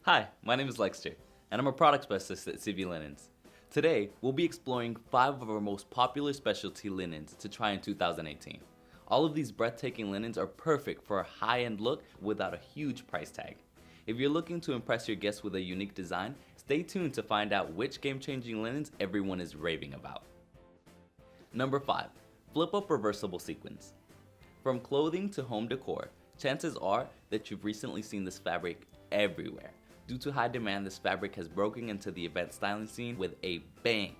Hi, my name is Lexter, and I'm a product specialist at CV Linens. Today, we'll be exploring 5 of our most popular specialty linens to try in 2018. All of these breathtaking linens are perfect for a high-end look without a huge price tag. If you're looking to impress your guests with a unique design, stay tuned to find out which game-changing linens everyone is raving about. Number 5. Flip-up reversible sequins. From clothing to home decor, chances are that you've recently seen this fabric everywhere. Due to high demand, this fabric has broken into the event styling scene with a bang.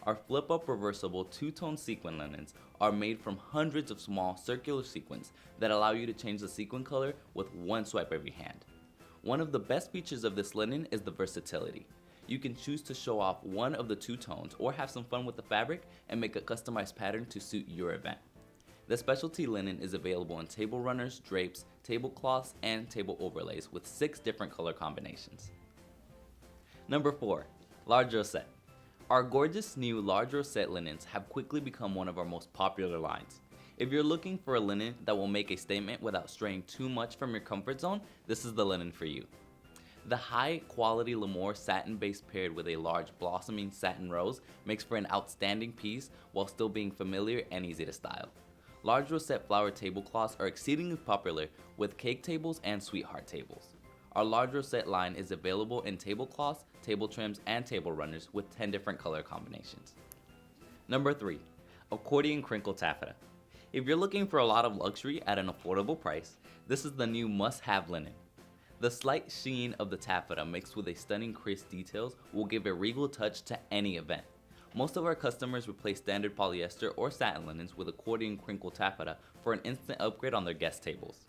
Our flip-up reversible two-tone sequin linens are made from hundreds of small circular sequins that allow you to change the sequin color with one swipe of your hand. One of the best features of this linen is the versatility. You can choose to show off one of the two tones or have some fun with the fabric and make a customized pattern to suit your event. The specialty linen is available in table runners, drapes, tablecloths, and table overlays with 6 different color combinations. Number 4. Large Rosette. Our gorgeous new large rosette linens have quickly become one of our most popular lines. If you're looking for a linen that will make a statement without straying too much from your comfort zone, this is the linen for you. The high quality Lemoire satin base paired with a large blossoming satin rose makes for an outstanding piece while still being familiar and easy to style. Large rosette flower tablecloths are exceedingly popular with cake tables and sweetheart tables. Our large rosette line is available in tablecloths, table trims, and table runners with 10 different color combinations. Number 3. Accordion crinkle taffeta. If you're looking for a lot of luxury at an affordable price, this is the new must-have linen. The slight sheen of the taffeta mixed with a stunning crisp details will give a regal touch to any event. Most of our customers replace standard polyester or satin linens with accordion crinkle taffeta for an instant upgrade on their guest tables.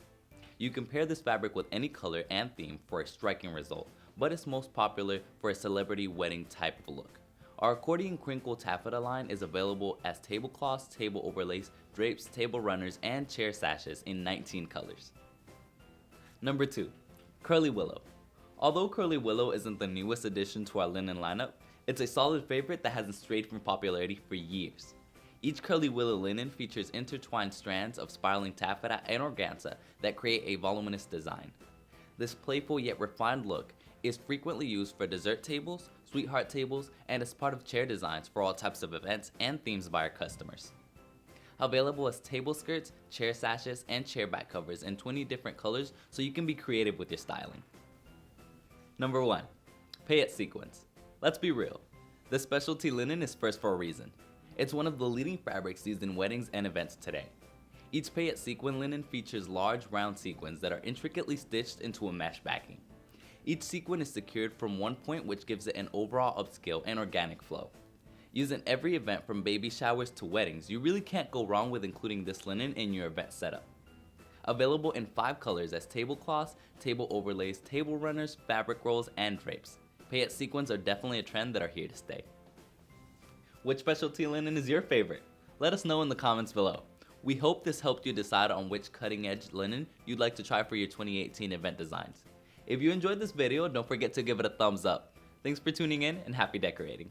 You can pair this fabric with any color and theme for a striking result, but it's most popular for a celebrity wedding type of look. Our accordion crinkle taffeta line is available as tablecloths, table overlays, drapes, table runners, and chair sashes in 19 colors. Number 2. Curly Willow. Although Curly Willow isn't the newest addition to our linen lineup, it's a solid favorite that hasn't strayed from popularity for years. Each Curly Willow linen features intertwined strands of spiraling taffeta and organza that create a voluminous design. This playful yet refined look is frequently used for dessert tables, sweetheart tables, and as part of chair designs for all types of events and themes by our customers. Available as table skirts, chair sashes, and chair back covers in 20 different colors so you can be creative with your styling. Number 1. Payet Sequence. Let's be real, this specialty linen is first for a reason. It's one of the leading fabrics used in weddings and events today. Each Payet sequin linen features large round sequins that are intricately stitched into a mesh backing. Each sequin is secured from one point, which gives it an overall upscale and organic flow. Used in every event from baby showers to weddings, you really can't go wrong with including this linen in your event setup. Available in 5 colors as tablecloths, table overlays, table runners, fabric rolls, and drapes. Payet sequins are definitely a trend that are here to stay. Which specialty linen is your favorite? Let us know in the comments below. We hope this helped you decide on which cutting-edge linen you'd like to try for your 2018 event designs. If you enjoyed this video, don't forget to give it a thumbs up. Thanks for tuning in and happy decorating.